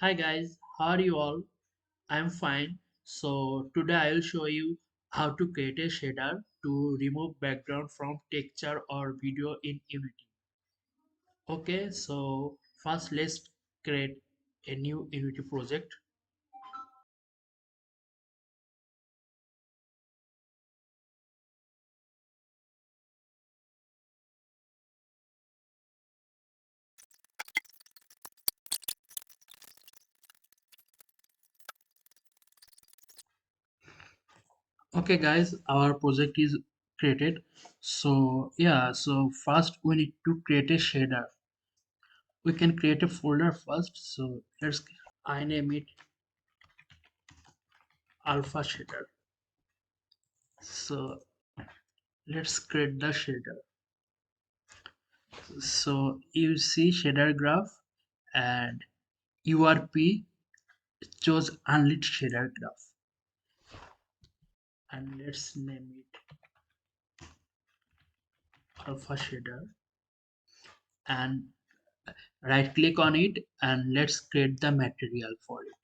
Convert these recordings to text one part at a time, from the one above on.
Hi guys, how are you all? I'm fine. So today I will show you how to create a shader to remove background from texture or video in Unity. Okay, so first let's create a new Unity project. Okay guys, our project is created. So first we need to create a shader. We can create a folder first. So I name it alpha shader. So let's create the shader. So you see shader graph and URP chose unlit shader graph, and let's name it alpha shader and right click on it and let's create the material for it.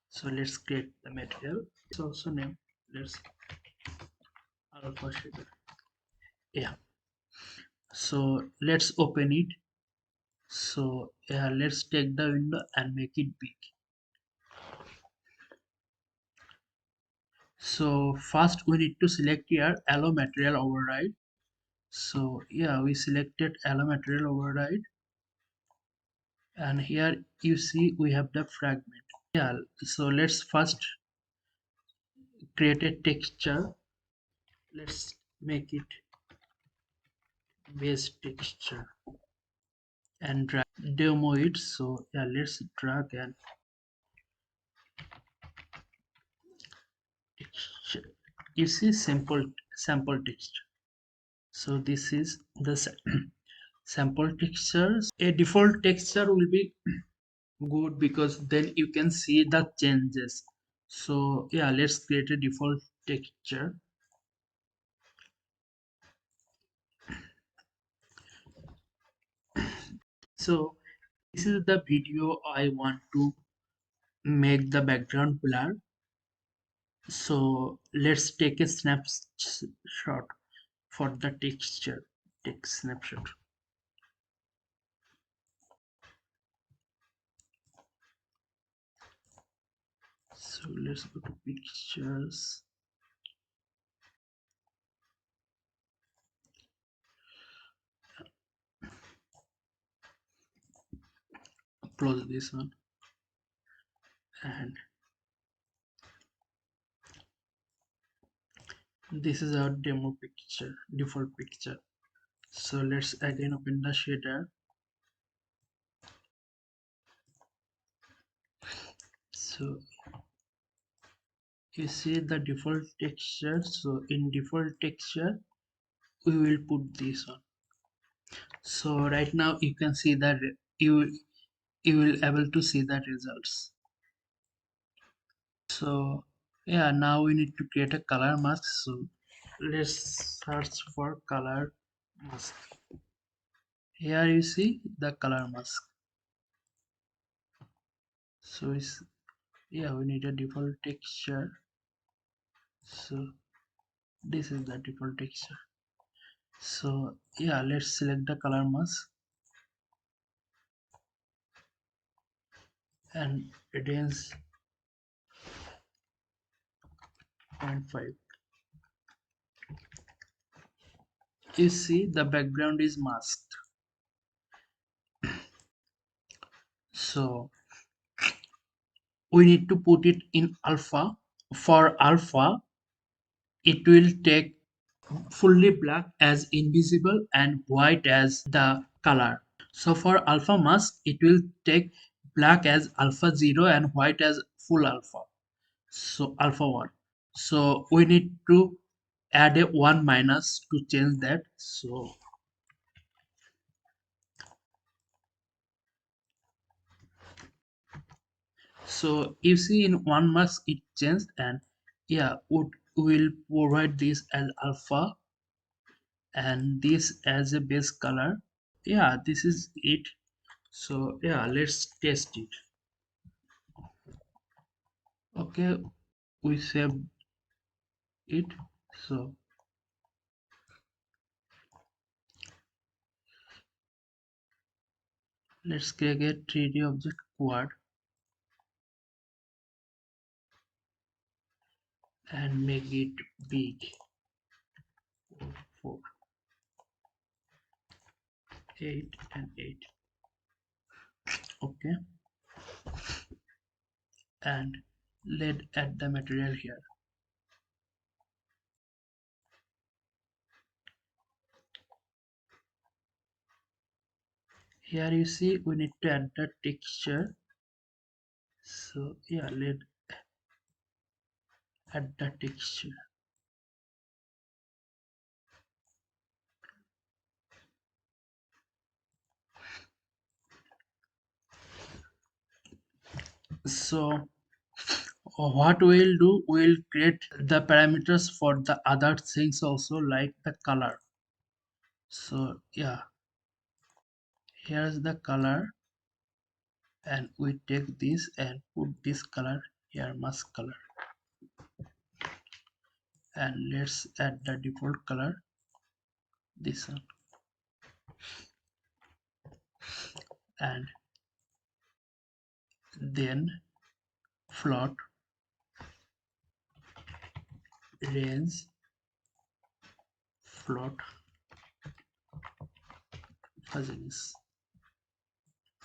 So let's create the material. It's also name let's alpha shader. Yeah. So let's open it. So yeah, let's take the window and make it big. So first we need to select here allow material override. So yeah, we selected allow material override, and here you see we have the fragment. Yeah, so let's first create a texture. Let's make it base texture and drag demo it. So yeah, let's drag and texture. You see sample texture. So this is the sample texture. A default texture will be good because then you can see the changes. So yeah, let's create a default texture. So this is the video I want to make the background blur. So let's take a snapshot for the texture. Take snapshot. So let's go to pictures. Close this one, and this is our demo picture, default picture. So let's again open the shader. So you see the default texture. So in default texture we will put this one. So right now you can see that you will able to see the results. So yeah, now we need to create a color mask. So let's search for color mask. Here you see the color mask. So it's yeah, we need a default texture. So this is the default texture. So yeah, let's select the color mask and radiance 0.5. You see the background is masked. So we need to put it in alpha. For alpha, it will take fully black as invisible and white as the color. So for alpha mask, it will take black as alpha 0 and white as full alpha. So alpha 1. So we need to add a 1 minus to change that. So you see in 1 mask it changed, and yeah, will provide this as alpha and this as a base color. Yeah, this is it. So yeah, let's test it. Okay, we saved it. So let's create a 3D object quad and make it big. 4, 8 and 8. Okay, and let's add the material here. Here you see we need to add the texture. So yeah, let's add the texture. So what we'll do, we'll create the parameters for the other things also, like the color. So yeah, here's the color, and we take this and put this color here, mask color, and let's add the default color, this one, and then float, range, float, fuzziness.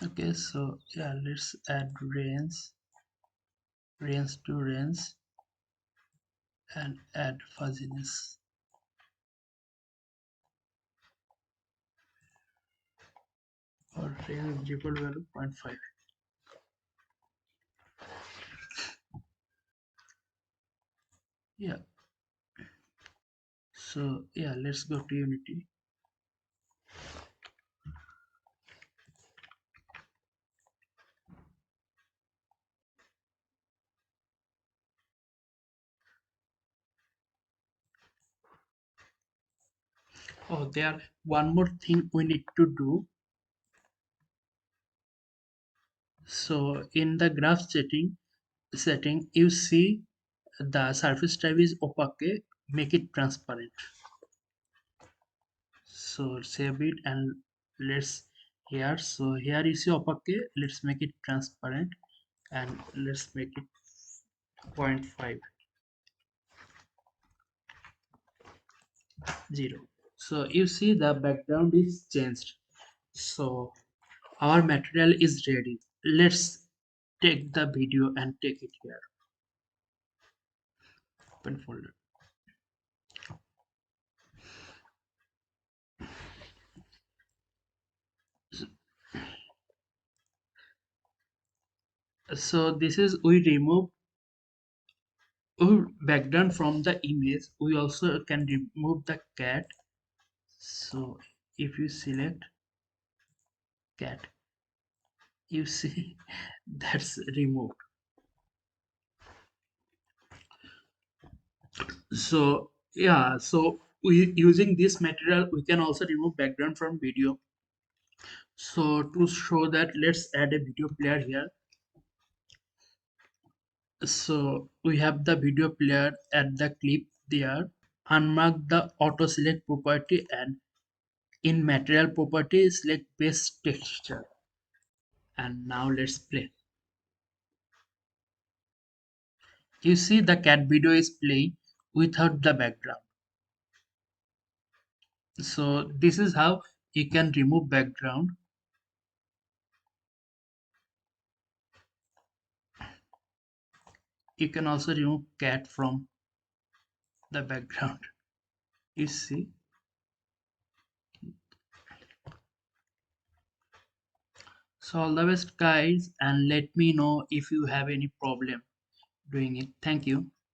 Okay, so yeah, let's add range, range to range, and add fuzziness. Or range default value 0.5. Yeah, so yeah, let's go to Unity. Oh, there one more thing we need to do. So in the graph setting, you see the surface type is opaque, make it transparent. So save it and let's here. So here you see opaque, let's make it transparent and let's make it 0.5, 0. So you see the background is changed. So our material is ready. Let's take the video and take it here. Open folder. So this is, we remove background from the image. We also can remove the cat. So if you select cat, you see that's removed. So yeah, so we using this material we can also remove background from video. So to show that, let's add a video player here. So we have the video player, add the clip there, unmark the auto select property, and in material property select base texture, and now let's play. You see the cat video is playing without the background. So this is how you can remove background. You can also remove cat from the background. You see. So all the best guys, and let me know if you have any problem doing it. Thank you.